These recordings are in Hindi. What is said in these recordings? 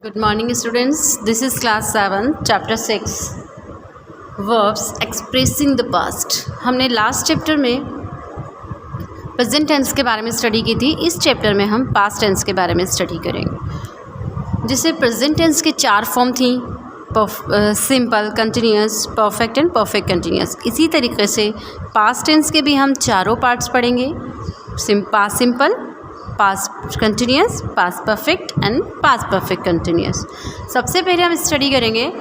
Good morning students, this is class 7 chapter 6 verbs expressing the past। हमने लास्ट चैप्टर में प्रेजेंट टेंस के बारे में स्टडी की थी। इस चैप्टर में हम पास्ट टेंस के बारे में स्टडी करेंगे। जिसे प्रेजेंट टेंस के 4 फॉर्म थी, simple, continuous, perfect and perfect continuous. इसी तरीके से पास्ट टेंस के भी हम चारों पार्ट्स पढ़ेंगे, past simple, past continuous, past perfect and past perfect continuous. सबसे पहले हम स्टडी करेंगे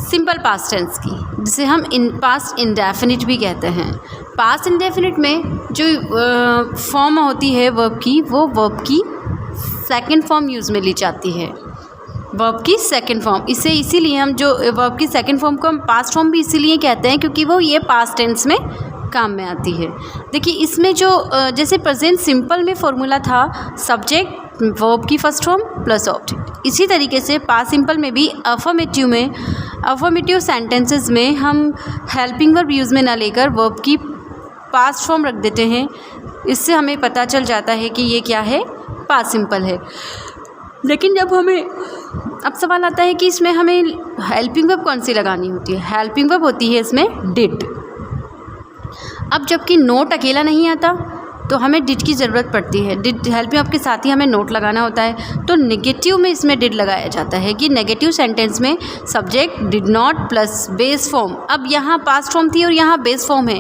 सिंपल पास्ट टेंस की, जिसे हम पास्ट इंडेफिनिट भी कहते हैं। पास्ट इंडेफिनिट में जो फॉर्म होती है वर्ब की, वो वर्ब की सेकंड फॉर्म यूज़ में ली जाती है। वर्ब की सेकंड फॉर्म, इसे इसीलिए हम जो वर्ब की सेकंड फॉर्म को हम पास्ट फॉर्म भी इसीलिए कहते हैं क्योंकि वो ये पास्ट टेंस में काम में आती है। देखिए इसमें जो जैसे प्रेजेंट सिंपल में फॉर्मूला था सब्जेक्ट वर्ब की फर्स्ट फॉर्म प्लस ऑब्जेक्ट, इसी तरीके से पास्ट सिंपल में भी अफर्मेटिव सेंटेंसेस में हम हेल्पिंग वर्ब यूज़ में ना लेकर वर्ब की पास्ट फॉर्म रख देते हैं। इससे हमें पता चल जाता है कि ये क्या है, पास्ट सिंपल है। लेकिन जब हमें अब सवाल आता है कि इसमें हमें हेल्पिंग वर्ब कौन सी लगानी होती है। हेल्पिंग वर्ब होती है इसमें डिड। अब जबकि नोट अकेला नहीं आता तो हमें डिड की ज़रूरत पड़ती है। डिड हेल्पिंग वर्ब के साथ ही हमें नोट लगाना होता है, तो नेगेटिव में इसमें डिड लगाया जाता है कि नेगेटिव सेंटेंस में subject did not plus base form. अब यहाँ पास्ट फॉर्म थी और यहाँ बेस फॉर्म है,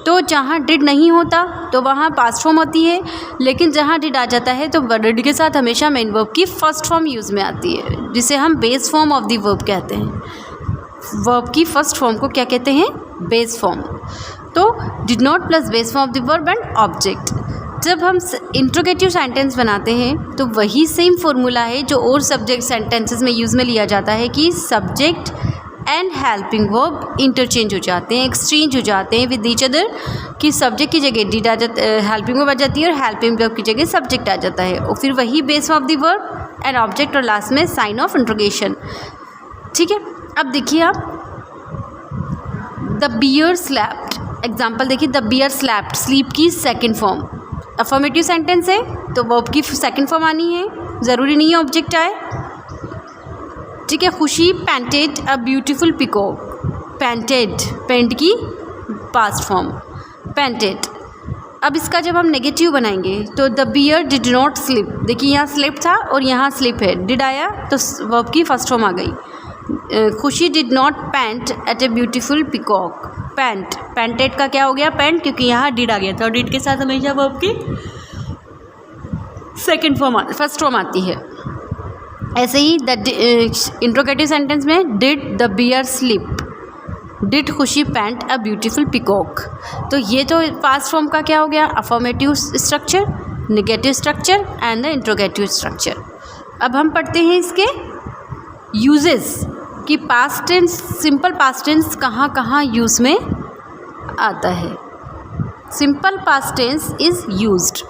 तो जहाँ डिड नहीं होता तो वहाँ पास्ट फॉर्म होती है, लेकिन जहाँ डिड आ जाता है तो डिड के साथ हमेशा मेन वर्ब की फर्स्ट फॉर्म यूज़ में आती है, जिसे हम base form of the verb कहते हैं। वर्ब की फर्स्ट फॉर्म को क्या कहते हैं, बेस फॉर्म। तो did not plus base form of the verb and object. जब हम इंट्रोगेटिव सेंटेंस बनाते हैं तो वही सेम फॉर्मूला है जो और सब्जेक्ट सेंटेंसेस में यूज़ में लिया जाता है कि subject and helping verb interchange हो जाते हैं, एक्सचेंज हो जाते हैं विद ईच अदर, कि सब्जेक्ट की जगह डिड आ जाता, हेल्पिंग वर्ब आ जाती है और हेल्पिंग वर्ब की जगह सब्जेक्ट आ जाता है, और फिर वही base of the verb and object और लास्ट में साइन ऑफ इंट्रोगेशन। ठीक है, अब देखिए आप द बियर स्लैप्ड, एग्जाम्पल देखिए, द बियर स्लैप्ड, स्लीप की सेकेंड फॉर्म। अफर्मेटिव सेंटेंस है तो वर्ब की सेकेंड फॉर्म आनी है, ज़रूरी नहीं है ऑब्जेक्ट आए। ठीक है, Khushi painted a beautiful peacock, painted, paint की पास्ट फॉर्म पेंटेड। अब इसका जब हम नेगेटिव बनाएंगे तो the bear did not slip, देखिए यहाँ स्लिप था और यहाँ स्लिप है, डिड आया तो वर्ब की फर्स्ट फॉर्म आ गई। Khushi did not paint at a beautiful peacock, paint, painted का क्या हो गया, पेंट, क्योंकि यहाँ डिड आ गया था और डिड के साथ हमेशा वर्ब की सेकंड फॉर्म फर्स्ट फॉर्म आती है। ऐसे ही द इंट्रोगेटिव सेंटेंस में did the bear slip, did Khushi paint a beautiful peacock. तो ये तो पास्ट फॉर्म का क्या हो गया, affirmative structure, negative structure and the interrogative structure. अब हम पढ़ते हैं इसके यूजेस कि past tense, simple past tense कहाँ कहाँ यूज़ में आता है। Simple past tense is used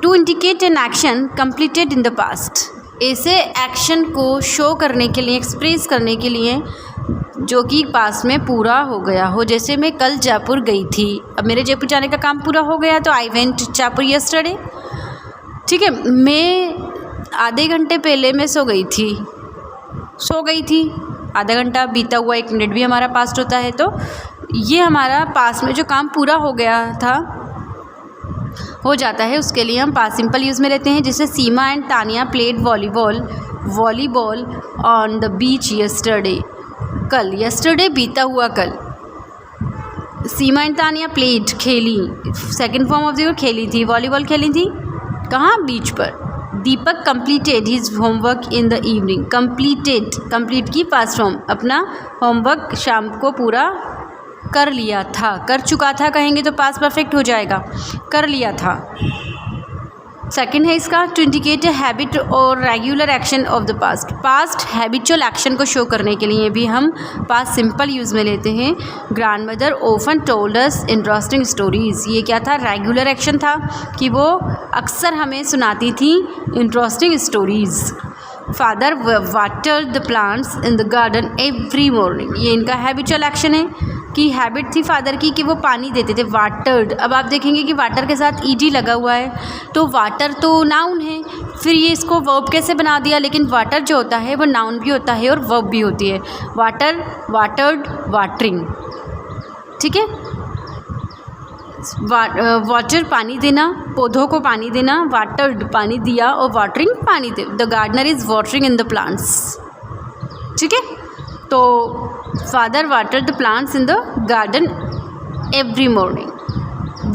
to indicate an action completed in the past. ऐसे एक्शन को शो करने के लिए, एक्सप्रेस करने के लिए जो कि पास्ट में पूरा हो गया हो। जैसे मैं कल जयपुर गई थी, अब मेरे जयपुर जाने का काम पूरा हो गया तो आई वेंट जयपुर यस्टरडे। ठीक है, मैं आधे घंटे पहले मैं सो गई थी, आधा घंटा बीता हुआ 1 मिनट भी हमारा पास्ट होता है, तो ये हमारा पास्ट में जो काम पूरा हो गया था हो जाता है, उसके लिए हम पास्ट सिंपल यूज़ में लेते हैं। जैसे Seema and Tania played volleyball on the beach yesterday, कल, यस्टरडे बीता हुआ कल। सीमा एंड तानिया प्लेड, खेली, second form of the word खेली थी, वॉलीबॉल खेली थी, कहाँ, बीच पर। Deepak completed his homework in the evening, completed, complete की पास्ट फॉर्म, अपना होमवर्क शाम को पूरा कर लिया था, कर चुका था कहेंगे तो पास्ट परफेक्ट हो जाएगा, कर लिया था। सेकंड है इसका टू इंडिकेट ए हैबिट और regular action of the past, past habitual action को शो करने के लिए भी हम पास्ट सिंपल यूज़ में लेते हैं। Grand mother often told us interesting stories, ये क्या था, रेगुलर एक्शन था कि वो अक्सर हमें सुनाती थी interesting stories. Father water the plants in the garden every morning, ये इनका हैबिचुअल एक्शन है। की हैबिट थी फादर की कि वो पानी देते थे, वाटर्ड। अब आप देखेंगे कि वाटर के साथ ईडी लगा हुआ है, तो वाटर तो नाउन है, फिर ये इसको वर्ब कैसे बना दिया, लेकिन वाटर जो होता है वो नाउन भी होता है और वर्ब भी होती है। वाटर, वाटर्ड, वाटरिंग, ठीक है। वाटर पानी देना, पौधों को पानी देना, वाटर्ड पानी दिया, और वाटरिंग पानी दे। The gardener is watering in the plants, ठीक है। तो father water the plants in the garden every morning.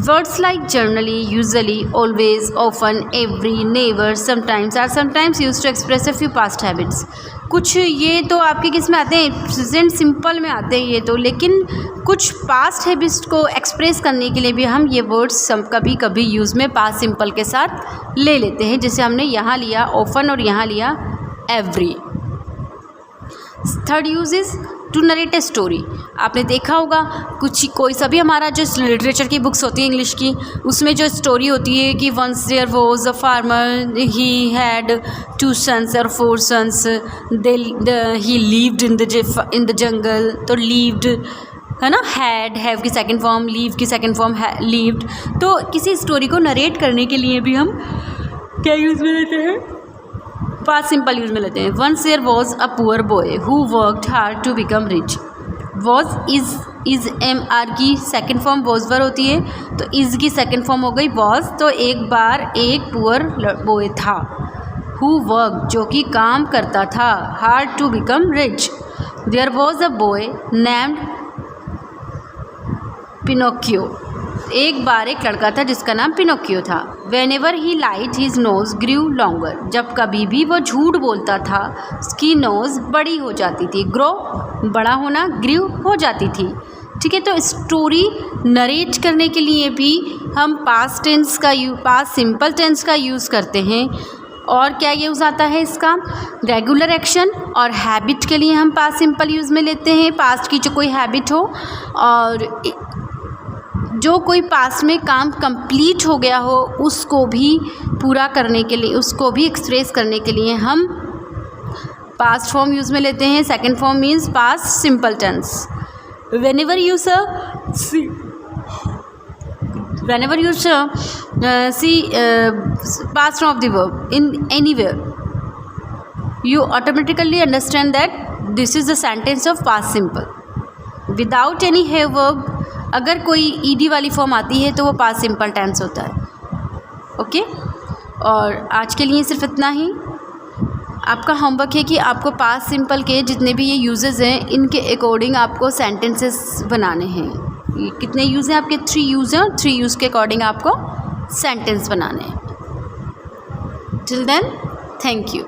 Words like generally, usually, always, often, every, never, sometimes are sometimes used to express a few past habits. कुछ ये तो आपके किस में आते हैं, प्रेजेंट सिंपल में आते हैं ये तो, लेकिन कुछ पास्ट हैबिट्स को एक्सप्रेस करने के लिए भी हम ये वर्ड्स कभी कभी यूज़ में पास्ट सिंपल के साथ ले लेते हैं। जैसे हमने यहाँ लिया ऑफन और यहाँ लिया every. Third use is to narrate a story. आपने देखा होगा कोई सभी हमारा जो लिटरेचर की बुक्स होती है इंग्लिश की, उसमें जो स्टोरी होती है कि once there was a farmer, he had 2 sons और 4 sons, he lived in the jungle. तो लिव्ड है ना, हैव की सेकंड फॉर्म, लीव की सेकंड फॉर्म लिव्ड। तो किसी स्टोरी को नरेट करने के लिए भी हम क्या यूज़ में लेते हैं, पास्ट सिंपल यूज में लेते हैं। Once there was a poor boy who worked hard to become rich. Was is MR की सेकंड फॉर्म वॉज वर होती है, तो इज़ की सेकंड फॉर्म हो गई वॉज। तो एक बार एक पुअर बॉय था, हु वर्क जो कि काम करता था, hard to become rich. There was a boy named Pinocchio. एक बार एक लड़का था जिसका नाम पिनोकियो था। Whenever he lied his nose grew longer. जब कभी भी वो झूठ बोलता था, उसकी नोज बड़ी हो जाती थी। ग्रो बड़ा होना, ग्रू हो जाती थी, ठीक है। तो स्टोरी नरेट करने के लिए भी हम पास्ट सिंपल टेंस का यूज़ करते हैं। और क्या यूज़ आता है इसका, रेगुलर एक्शन और हैबिट के लिए हम पास्ट सिंपल यूज़ में लेते हैं। पास्ट की जो कोई हैबिट हो और जो कोई पास्ट में काम कंप्लीट हो गया हो उसको भी पूरा करने के लिए, उसको भी एक्सप्रेस करने के लिए हम पास्ट फॉर्म यूज़ में लेते हैं। Second form means past simple tense. whenever you see past form of the verb in anywhere, you automatically understand that this is the sentence of past simple without any have verb। अगर कोई ईडी वाली फॉर्म आती है तो वो पास्ट सिंपल टेंस होता है। ओके, और आज के लिए सिर्फ इतना ही। आपका होमवर्क है कि आपको पास्ट सिंपल के जितने भी ये यूजेस हैं इनके अकॉर्डिंग आपको सेंटेंसेस बनाने हैं। ये कितने यूज़ हैं आपके, 3 यूज़ हैं, और 3 यूज़ के अकॉर्डिंग आपको सेंटेंस बनाने हैं। Till then, thank you.